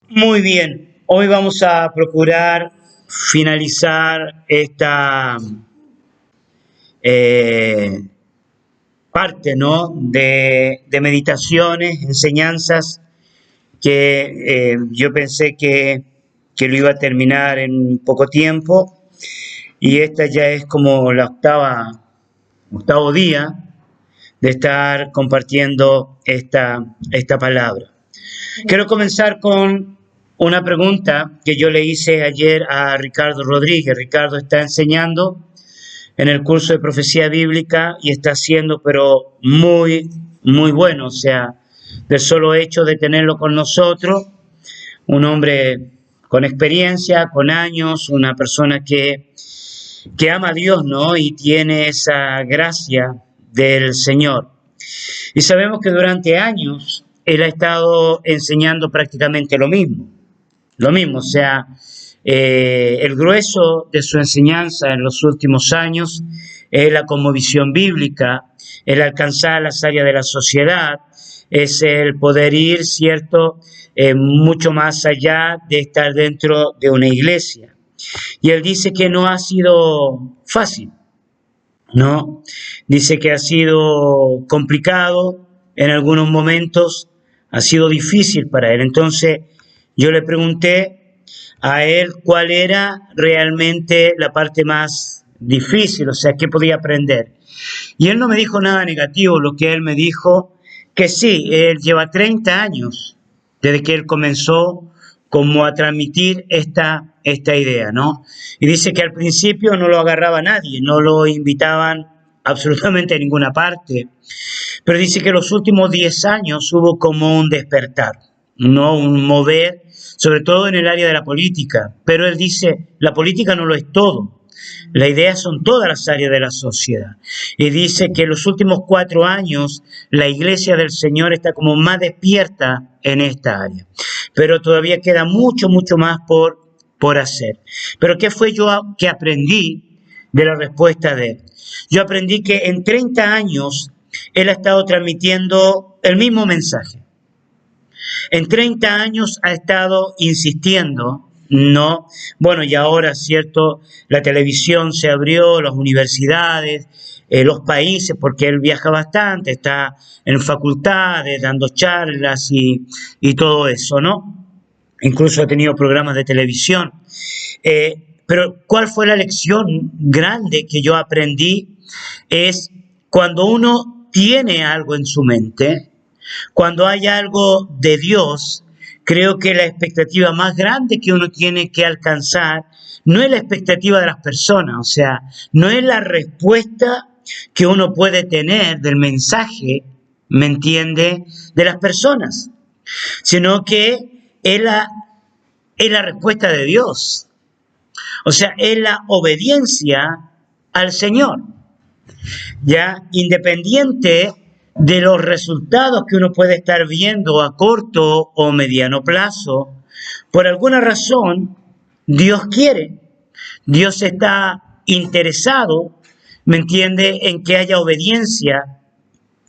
Muy bien, hoy vamos a procurar finalizar esta eh, parte, ¿no? de meditaciones, enseñanzas que yo pensé que lo iba a terminar en poco tiempo y esta ya es como la octavo día de estar compartiendo esta palabra. Quiero comenzar con una pregunta que yo le hice ayer a Ricardo Rodríguez. Ricardo está enseñando en el curso de profecía bíblica y está haciendo, pero muy, muy bueno. O sea, del solo hecho de tenerlo con nosotros, un hombre con experiencia, con años, una persona que ama a Dios, ¿no? Y tiene esa gracia del Señor. Y sabemos que durante años él ha estado enseñando prácticamente lo mismo, o sea, el grueso de su enseñanza en los últimos años es la cosmovisión bíblica, el alcanzar las áreas de la sociedad, es el poder ir, ¿cierto?, mucho más allá de estar dentro de una iglesia. Y él dice que no ha sido fácil, ¿no? Dice que ha sido complicado en algunos momentos, ha sido difícil para él. Entonces yo le pregunté a él cuál era realmente la parte más difícil, o sea, qué podía aprender. Y él no me dijo nada negativo, lo que él me dijo, que sí, él lleva 30 años desde que él comenzó como a transmitir esta idea, ¿no? Y dice que al principio no lo agarraba nadie, no lo invitaban absolutamente a ninguna parte, pero dice que los últimos 10 años hubo como un despertar, ¿no? Un mover, sobre todo en el área de la política, pero él dice, la política no lo es todo. La idea son todas las áreas de la sociedad. Y dice que en los últimos 4 años la iglesia del Señor está como más despierta en esta área. Pero todavía queda mucho, mucho más por hacer. Pero ¿qué fue yo que aprendí de la respuesta de él? Yo aprendí que en 30 años él ha estado transmitiendo el mismo mensaje. En 30 años ha estado insistiendo, ¿no? Bueno, y ahora, ¿cierto? La televisión se abrió, las universidades, los países, porque él viaja bastante, está en facultades, dando charlas y todo eso, ¿no? Incluso ha tenido programas de televisión. Pero ¿cuál fue la lección grande que yo aprendí? Es cuando uno tiene algo en su mente, cuando hay algo de Dios, creo que la expectativa más grande que uno tiene que alcanzar no es la expectativa de las personas, o sea, no es la respuesta que uno puede tener del mensaje, ¿me entiende?, de las personas, sino que es la respuesta de Dios. O sea, es la obediencia al Señor, ya independiente de los resultados que uno puede estar viendo a corto o mediano plazo. Por alguna razón, Dios quiere, Dios está interesado, ¿me entiende?, en que haya obediencia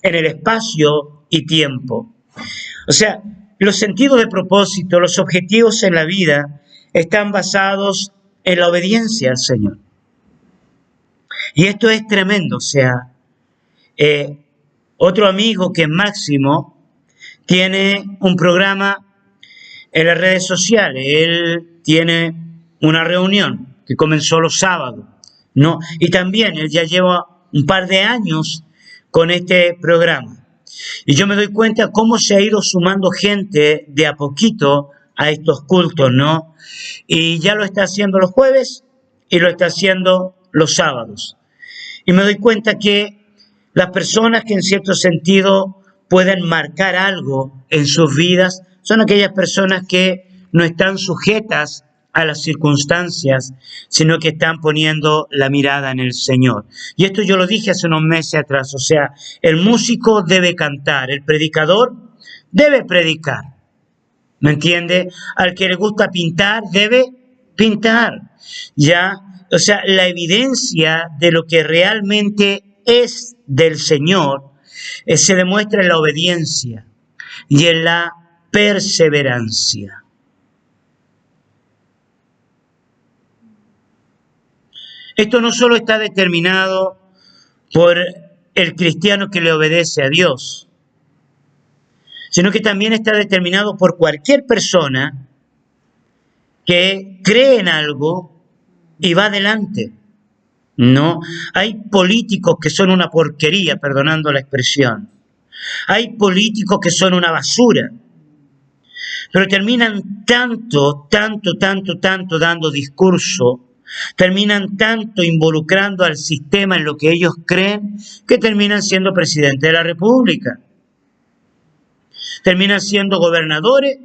en el espacio y tiempo. O sea, los sentidos de propósito, los objetivos en la vida están basados en la obediencia al Señor. Y esto es tremendo, o sea, otro amigo que es Máximo tiene un programa en las redes sociales, él tiene una reunión que comenzó los sábados, ¿no? Y también él ya lleva un par de años con este programa. Y yo me doy cuenta cómo se ha ido sumando gente de a poquito a estos cultos, ¿no? Y ya lo está haciendo los jueves y lo está haciendo los sábados. Y me doy cuenta que las personas que en cierto sentido pueden marcar algo en sus vidas son aquellas personas que no están sujetas a las circunstancias, sino que están poniendo la mirada en el Señor. Y esto yo lo dije hace unos meses atrás, o sea, el músico debe cantar, el predicador debe predicar, ¿me entiende? Al que le gusta pintar, debe pintar, ¿ya? O sea, la evidencia de lo que realmente es del Señor se demuestra en la obediencia y en la perseverancia. Esto no solo está determinado por el cristiano que le obedece a Dios, sino que también está determinado por cualquier persona que cree en algo y va adelante. No, hay políticos que son una porquería, perdonando la expresión. Hay políticos que son una basura, pero terminan tanto dando discurso, terminan tanto involucrando al sistema en lo que ellos creen, que terminan siendo presidente de la República. Terminan siendo gobernadores,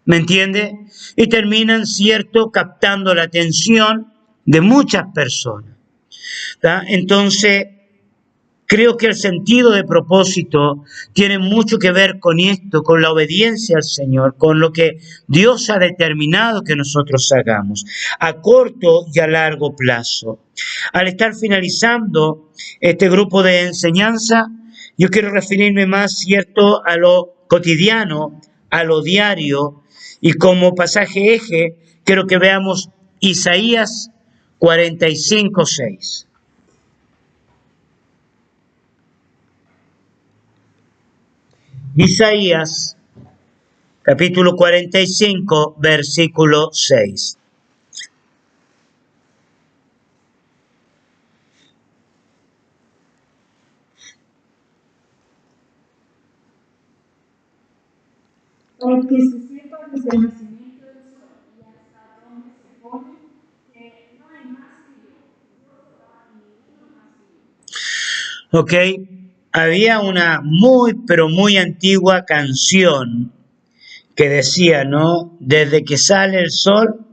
¿me entiende? Y terminan, cierto, captando la atención de muchas personas. ¿Tá? Entonces, creo que el sentido de propósito tiene mucho que ver con esto, con la obediencia al Señor, con lo que Dios ha determinado que nosotros hagamos, a corto y a largo plazo. Al estar finalizando este grupo de enseñanza, yo quiero referirme más, cierto, a lo cotidiano, a lo diario, y como pasaje eje, quiero que veamos Isaías 45:6. Isaías, capítulo 45, versículo 6. El que se sepa desde el nacimiento del sol y hasta donde se pone, que no hay más que yo y ninguno más que yo. Ok, había una pero muy antigua canción que decía, ¿no? Desde que sale el sol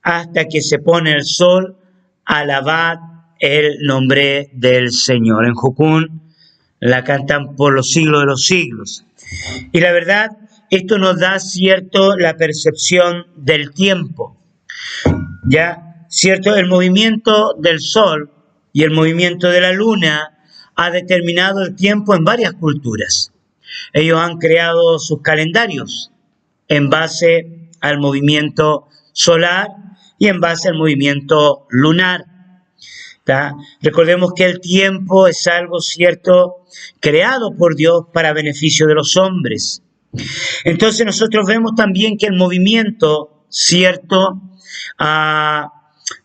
hasta que se pone el sol, alabad el nombre del Señor. En Jukun la cantan por los siglos de los siglos. Y la verdad, esto nos da, cierto, la percepción del tiempo. Ya, cierto, el movimiento del sol y el movimiento de la luna ha determinado el tiempo en varias culturas. Ellos han creado sus calendarios en base al movimiento solar y en base al movimiento lunar. ¿Tá? Recordemos que el tiempo es algo, cierto, creado por Dios para beneficio de los hombres. Entonces nosotros vemos también que el movimiento, cierto,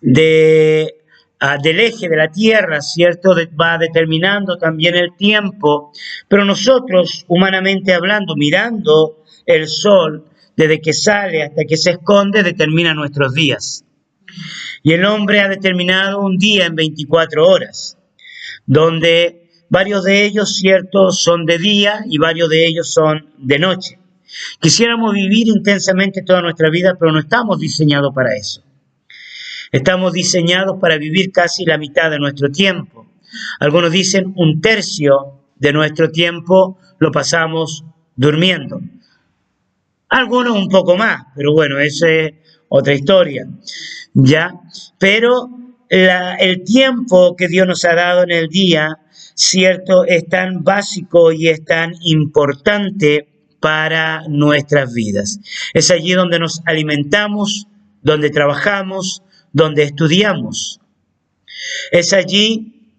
del eje de la Tierra, cierto, va determinando también el tiempo, pero nosotros, humanamente hablando, mirando el sol, desde que sale hasta que se esconde, determina nuestros días. Y el hombre ha determinado un día en 24 horas, donde varios de ellos, cierto, son de día y varios de ellos son de noche. Quisiéramos vivir intensamente toda nuestra vida, pero no estamos diseñados para eso. Estamos diseñados para vivir casi la mitad de nuestro tiempo. Algunos dicen 1/3 de nuestro tiempo lo pasamos durmiendo. Algunos un poco más, pero bueno, esa es otra historia. ¿Ya? Pero el tiempo que Dios nos ha dado en el día, cierto, es tan básico y es tan importante para nuestras vidas. Es allí donde nos alimentamos, donde trabajamos, donde estudiamos. Es allí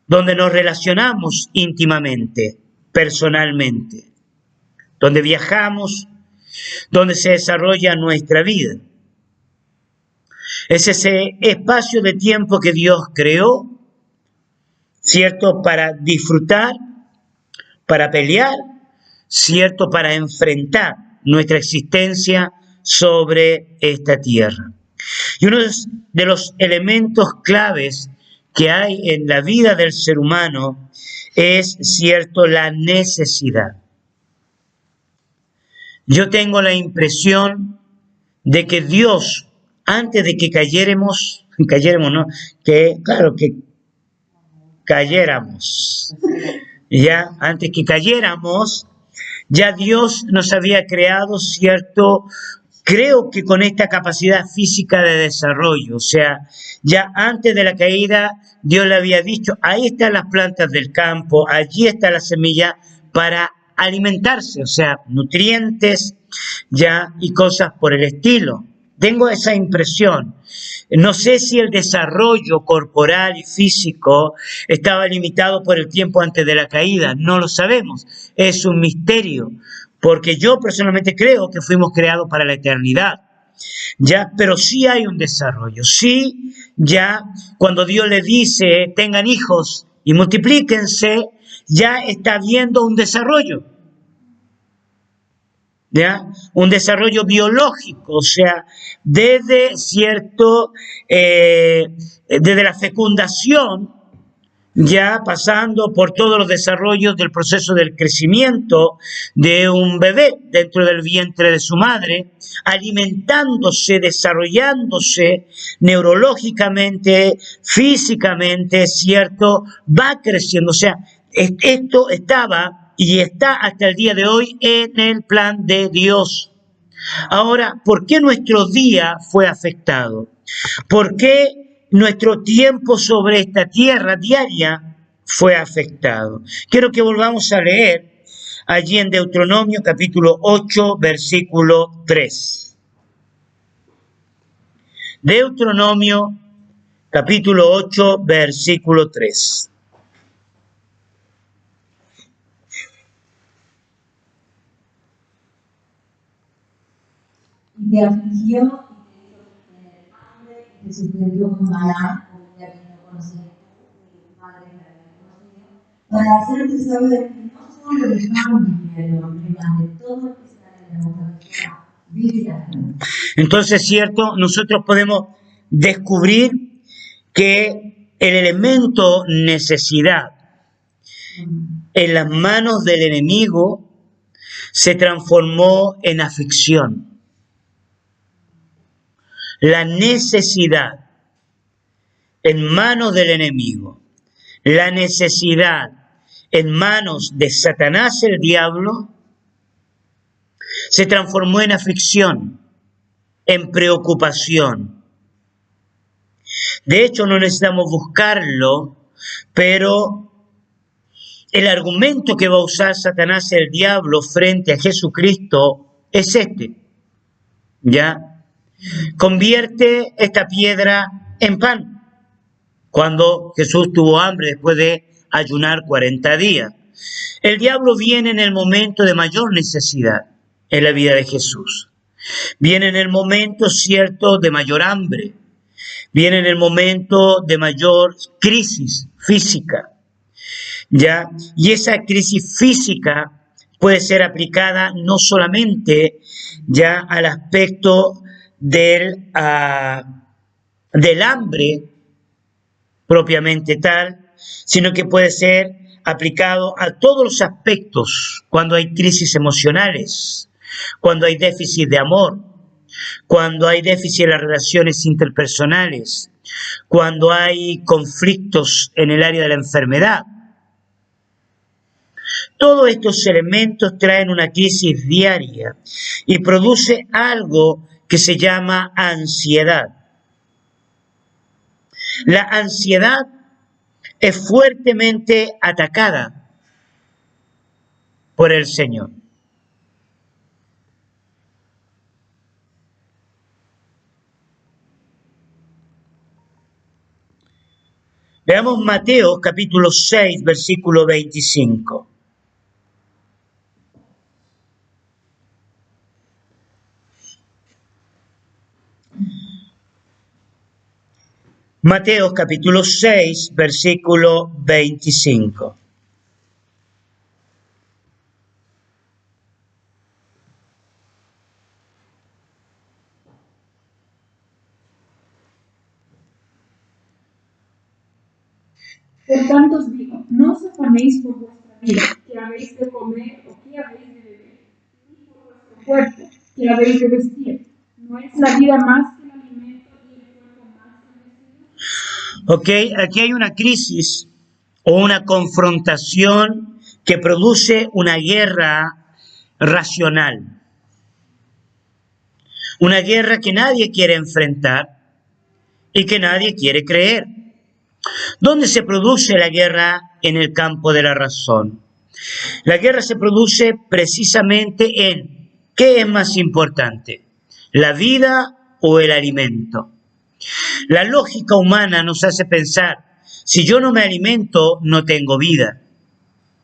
donde nos relacionamos íntimamente, personalmente, donde viajamos, donde se desarrolla nuestra vida. Es ese espacio de tiempo que Dios creó, ¿cierto?, para disfrutar, para pelear, ¿cierto?, para enfrentar nuestra existencia sobre esta tierra. Y uno de los elementos claves que hay en la vida del ser humano es, cierto, la necesidad. Yo tengo la impresión de que Dios, antes de que cayéramos, ¿no? Que cayéramos, ya, antes que cayéramos, ya Dios nos había creado, cierto, creo que con esta capacidad física de desarrollo, o sea, ya antes de la caída, Dios le había dicho, ahí están las plantas del campo, allí está la semilla para alimentarse, o sea, nutrientes, ya, y cosas por el estilo. Tengo esa impresión. No sé si el desarrollo corporal y físico estaba limitado por el tiempo antes de la caída, no lo sabemos, es un misterio, porque yo personalmente creo que fuimos creados para la eternidad. Ya, pero sí hay un desarrollo, sí, ya cuando Dios le dice tengan hijos y multiplíquense, ya está habiendo un desarrollo. ¿Ya? Un desarrollo biológico, o sea, desde desde la fecundación, ya pasando por todos los desarrollos del proceso del crecimiento de un bebé dentro del vientre de su madre, alimentándose, desarrollándose neurológicamente, físicamente, ¿cierto? Va creciendo, o sea, esto estaba y está hasta el día de hoy en el plan de Dios. Ahora, ¿por qué nuestro día fue afectado? ¿Por qué nuestro tiempo sobre esta tierra diaria fue afectado? Quiero que volvamos a leer allí en Deuteronomio capítulo 8, versículo 3. Deuteronomio capítulo 8, versículo 3. Y te afligió y te hizo tener hambre y te suspendió con Balaam, como ya bien lo conocías tú, mi padre que había conocido, para hacerte saber que no solo de pan vive el hombre, mas de todo lo que está en la boca de Jehová vivirá. Entonces, cierto, nosotros podemos descubrir que el elemento necesidad en las manos del enemigo se transformó en aflicción. La necesidad en manos del enemigo, la necesidad en manos de Satanás el diablo, se transformó en aflicción, en preocupación. De hecho, no necesitamos buscarlo, pero el argumento que va a usar Satanás el diablo frente a Jesucristo es este, ¿ya? Convierte esta piedra en pan. Cuando Jesús tuvo hambre después de ayunar 40 días. El diablo viene en el momento de mayor necesidad en la vida de Jesús. Viene en el momento, cierto, de mayor hambre. Viene en el momento de mayor crisis física. ¿Ya? Y esa crisis física puede ser aplicada no solamente ya al aspecto del hambre propiamente tal, sino que puede ser aplicado a todos los aspectos, cuando hay crisis emocionales, cuando hay déficit de amor, cuando hay déficit en las relaciones interpersonales, cuando hay conflictos en el área de la enfermedad. Todos estos elementos traen una crisis diaria y produce algo que se llama ansiedad. La ansiedad es fuertemente atacada por el Señor. Veamos Mateo capítulo 6, versículo 25. Mateo capítulo 6, versículo 25. Por tanto os digo, no os afanéis por vuestra vida, que habéis de comer o que habéis de beber, ni por vuestro cuerpo, que habéis de vestir. ¿No es la vida más que el alimento y el cuerpo más que el vestido? Ok, aquí hay una crisis o una confrontación que produce una guerra racional. Una guerra que nadie quiere enfrentar y que nadie quiere creer. ¿Dónde se produce la guerra en el campo de la razón? La guerra se produce precisamente en ¿qué es más importante? ¿La vida o el alimento. La lógica humana nos hace pensar, si yo no me alimento, no tengo vida.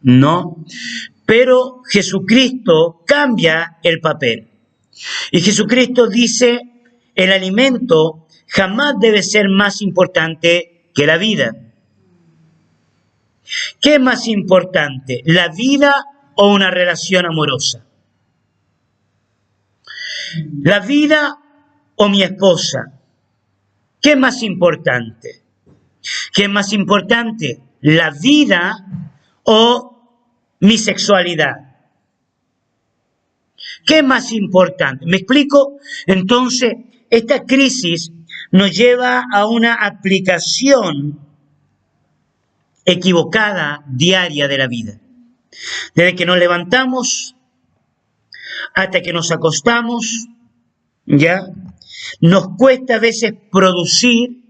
No, pero Jesucristo cambia el papel. Y Jesucristo dice, el alimento jamás debe ser más importante que la vida. ¿Qué es más importante, la vida o una relación amorosa? ¿La vida o mi esposa? ¿Qué es más importante? ¿Qué es más importante, la vida o mi sexualidad? ¿Qué es más importante? ¿Me explico? Entonces, esta crisis nos lleva a una aplicación equivocada diaria de la vida. Desde que nos levantamos hasta que nos acostamos, ¿ya? Nos cuesta a veces producir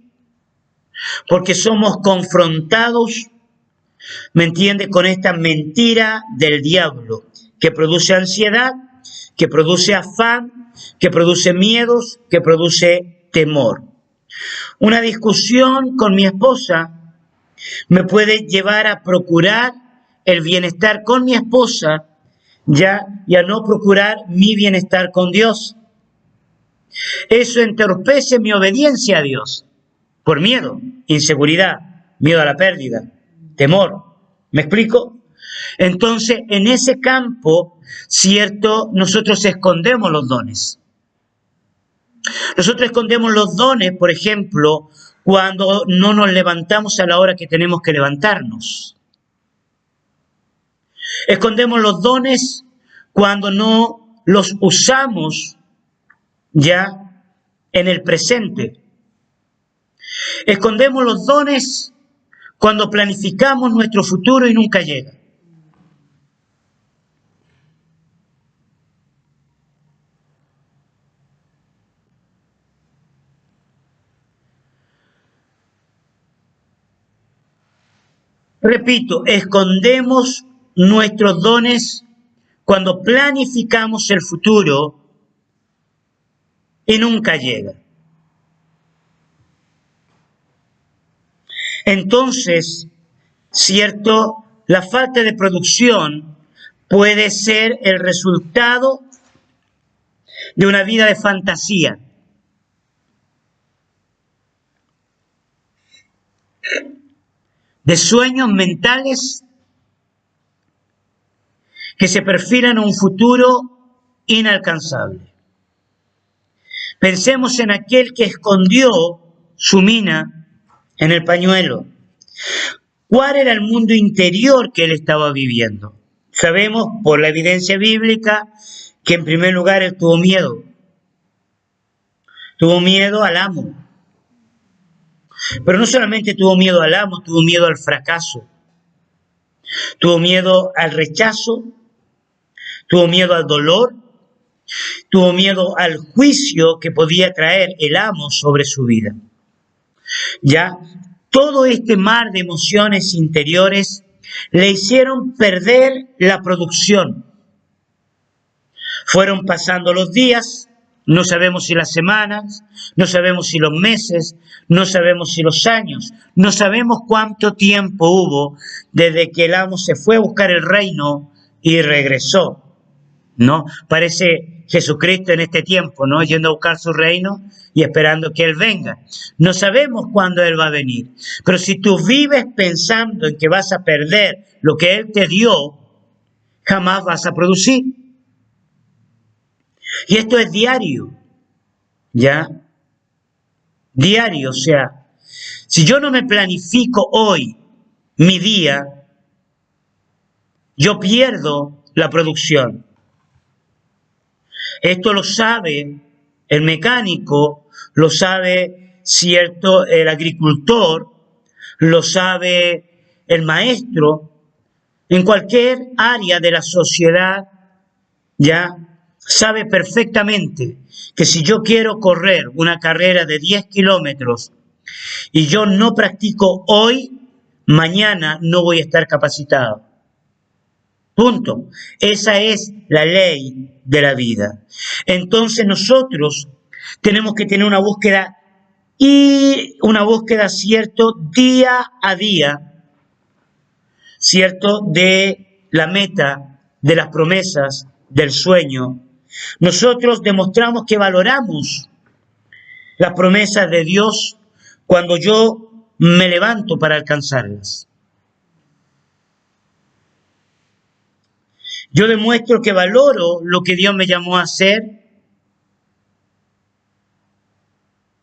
porque somos confrontados, ¿me entiende?, con esta mentira del diablo que produce ansiedad, que produce afán, que produce miedos, que produce temor. Una discusión con mi esposa me puede llevar a procurar el bienestar con mi esposa, ¿ya? Y a no procurar mi bienestar con Dios. Eso entorpece mi obediencia a Dios por miedo, inseguridad, miedo a la pérdida, temor. ¿Me explico? Entonces, en ese campo, cierto, nosotros escondemos los dones. Nosotros escondemos los dones, por ejemplo, cuando no nos levantamos a la hora que tenemos que levantarnos. Escondemos los dones cuando no los usamos ya en el presente. Escondemos los dones cuando planificamos nuestro futuro y nunca llega. Repito, escondemos nuestros dones cuando planificamos el futuro y nunca llega. Entonces, cierto, la falta de producción puede ser el resultado de una vida de fantasía. De sueños mentales que se perfilan a un futuro inalcanzable. Pensemos en aquel que escondió su mina en el pañuelo. ¿Cuál era el mundo interior que él estaba viviendo? Sabemos por la evidencia bíblica que en primer lugar él tuvo miedo. Tuvo miedo al amo. Pero no solamente tuvo miedo al amo, tuvo miedo al fracaso. Tuvo miedo al rechazo. Tuvo miedo al dolor. Tuvo miedo al juicio que podía traer el amo sobre su vida. Ya, todo este mar de emociones interiores le hicieron perder la producción. Fueron pasando los días, no sabemos si las semanas, no sabemos si los meses, no sabemos si los años, no sabemos cuánto tiempo hubo desde que el amo se fue a buscar el reino y regresó, ¿no? Parece Jesucristo en este tiempo, ¿no? Yendo a buscar su reino y esperando que Él venga. No sabemos cuándo Él va a venir, pero si tú vives pensando en que vas a perder lo que Él te dio, jamás vas a producir. Y esto es diario, ¿ya? Diario, o sea, si yo no me planifico hoy mi día, yo pierdo la producción. Esto lo sabe el mecánico, lo sabe, cierto, el agricultor, lo sabe el maestro, en cualquier área de la sociedad, ya sabe perfectamente que si yo quiero correr una carrera de 10 kilómetros y yo no practico hoy, mañana no voy a estar capacitado. Punto. Esa es la ley de la vida. Entonces nosotros Tenemos que tener una búsqueda cierto, día a día, cierto, de la meta, de las promesas, del sueño. Nosotros demostramos que valoramos las promesas de Dios cuando yo me levanto para alcanzarlas. Yo demuestro que valoro lo que Dios me llamó a hacer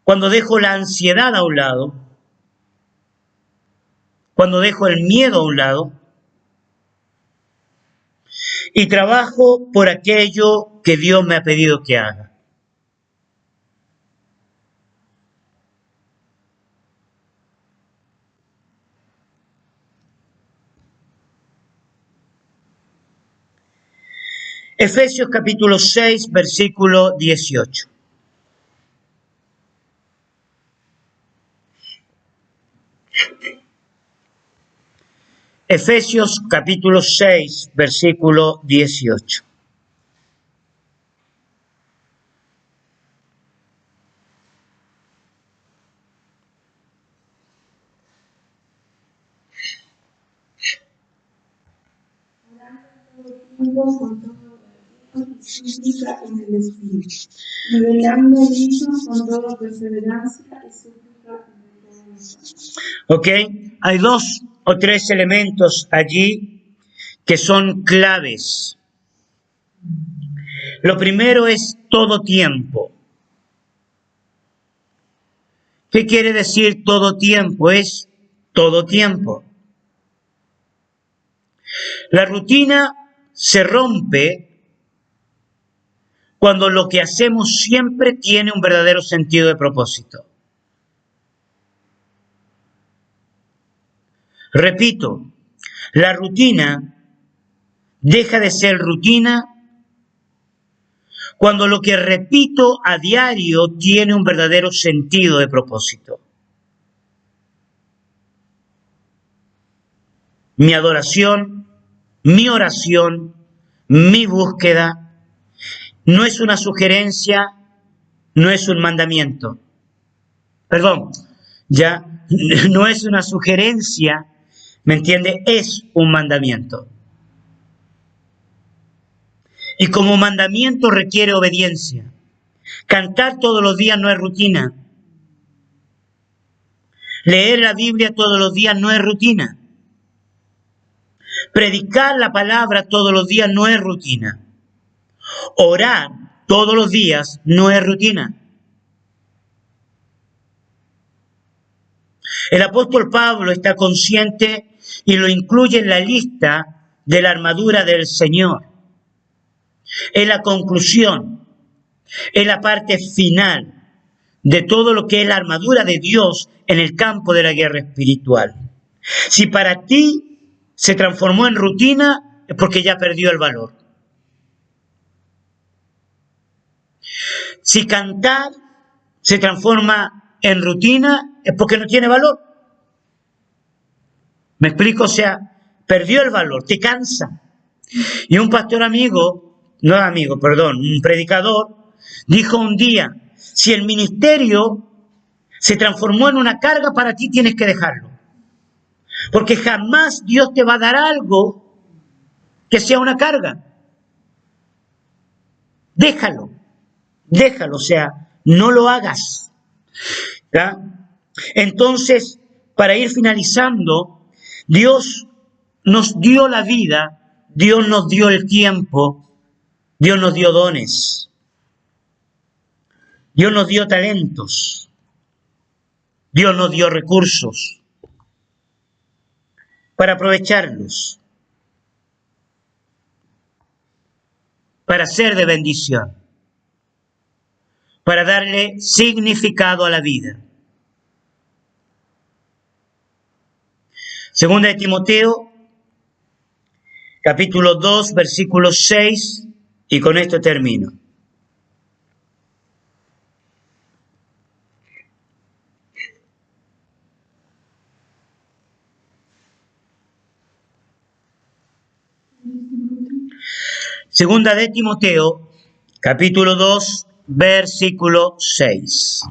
cuando dejo la ansiedad a un lado, cuando dejo el miedo a un lado y trabajo por aquello que Dios me ha pedido que haga. Efesios capítulo 6, versículo 18. Efesios capítulo 6, versículo 18. Con todo y súplica en el Espíritu, y velando en ello con toda perseverancia y súplica en el todos los santos. ¿Ok? Hay 2 o 3 elementos allí que son claves. Lo primero es todo tiempo. ¿Qué quiere decir todo tiempo? Es todo tiempo. La rutina se rompe cuando lo que hacemos siempre tiene un verdadero sentido de propósito. Repito, la rutina deja de ser rutina cuando lo que repito a diario tiene un verdadero sentido de propósito. Mi adoración, mi oración, mi búsqueda no es una sugerencia, no es un mandamiento. Perdón, ya no es una sugerencia, ¿me entiende? Es un mandamiento. Y como mandamiento requiere obediencia. Cantar todos los días no es rutina. Leer la Biblia todos los días no es rutina. Predicar la palabra todos los días no es rutina. Orar todos los días no es rutina. El apóstol Pablo está consciente y lo incluye en la lista de la armadura del Señor. Es la conclusión, es la parte final de todo lo que es la armadura de Dios en el campo de la guerra espiritual. Si para ti se transformó en rutina, es porque ya perdió el valor. Si cantar se transforma en rutina, es porque no tiene valor. ¿Me explico? O sea, perdió el valor, te cansa. Y un pastor un predicador, dijo un día, si el ministerio se transformó en una carga para ti, tienes que dejarlo. Porque jamás Dios te va a dar algo que sea una carga. Déjalo, o sea, no lo hagas. ¿Ya? Entonces, para ir finalizando, Dios nos dio la vida, Dios nos dio el tiempo, Dios nos dio dones, Dios nos dio talentos, Dios nos dio recursos para aprovecharlos, para ser de bendición, para darle significado a la vida. Segunda de Timoteo, capítulo 2, versículo 6, y con esto termino. Segunda de Timoteo, capítulo 2, versículo 6.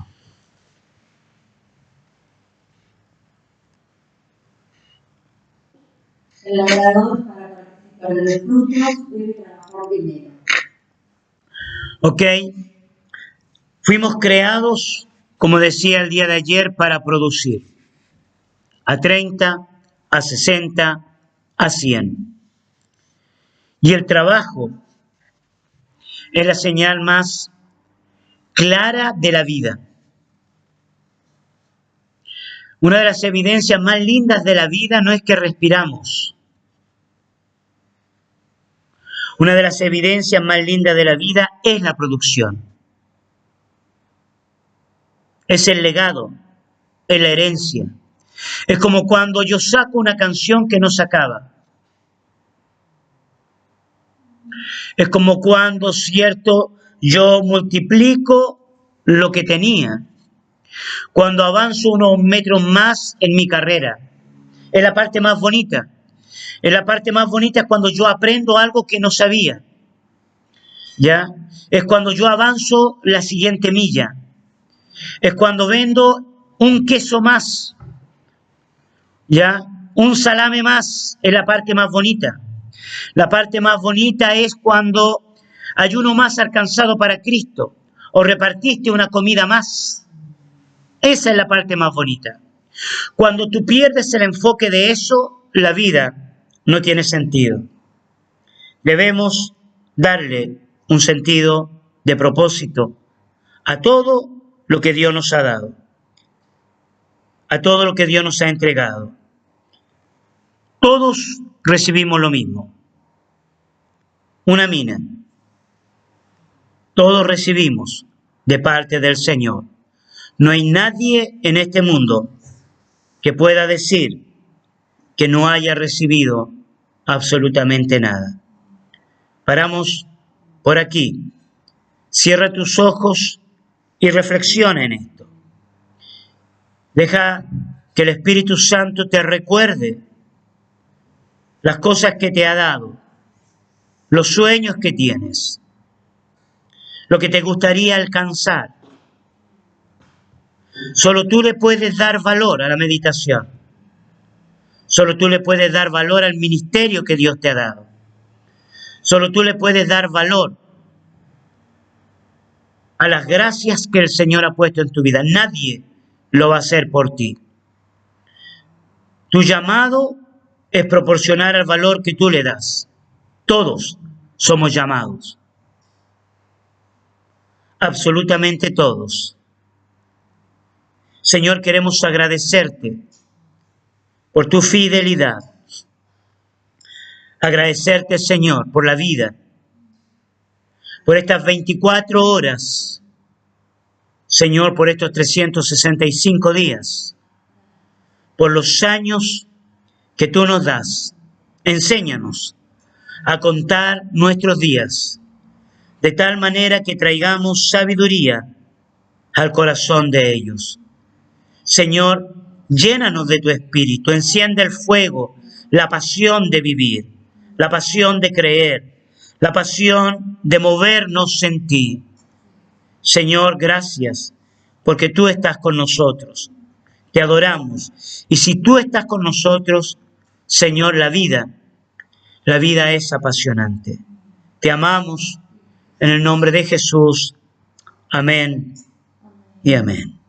El labrador, para participar de los frutos, debe trabajar primero. ¿Ok? Fuimos creados, como decía el día de ayer, para producir. A 30, a 60, a 100. Y el trabajo es la señal más clara de la vida. Una de las evidencias más lindas de la vida no es que respiramos. Una de las evidencias más lindas de la vida es la producción. Es el legado, es la herencia. Es como cuando yo saco una canción que no se acaba. Es como cuando, cierto, yo multiplico lo que tenía. Cuando avanzo unos metros más en mi carrera. Es la parte más bonita. Es la parte más bonita es cuando yo aprendo algo que no sabía. ¿Ya? Es cuando yo avanzo la siguiente milla. Es cuando vendo un queso más. ¿Ya? Un salame más. Es la parte más bonita. La parte más bonita es cuando hay uno más alcanzado para Cristo o repartiste una comida más. Esa es la parte más bonita. Cuando tú pierdes el enfoque de eso, la vida no tiene sentido. Debemos darle un sentido de propósito a todo lo que Dios nos ha dado, a todo lo que Dios nos ha entregado. Todos recibimos lo mismo. Una mina. Todos recibimos de parte del Señor. No hay nadie en este mundo que pueda decir que no haya recibido absolutamente nada. Paramos por aquí. Cierra tus ojos y reflexiona en esto. Deja que el Espíritu Santo te recuerde las cosas que te ha dado, los sueños que tienes, lo que te gustaría alcanzar. Solo tú le puedes dar valor a la meditación. Solo tú le puedes dar valor al ministerio que Dios te ha dado. Solo tú le puedes dar valor a las gracias que el Señor ha puesto en tu vida. Nadie lo va a hacer por ti. Tu llamado es proporcionar al valor que tú le das. Todos somos llamados. Absolutamente todos. Señor, queremos agradecerte por tu fidelidad. Agradecerte, Señor, por la vida, por estas 24 horas, Señor, por estos 365 días, por los años que tú nos das. Enséñanos a contar nuestros días, de tal manera que traigamos sabiduría al corazón de ellos. Señor, llénanos de tu espíritu, enciende el fuego, la pasión de vivir, la pasión de creer, la pasión de movernos en ti. Señor, gracias, porque tú estás con nosotros. Te adoramos. Y si tú estás con nosotros, Señor, la vida es apasionante. Te amamos en el nombre de Jesús. Amén y amén.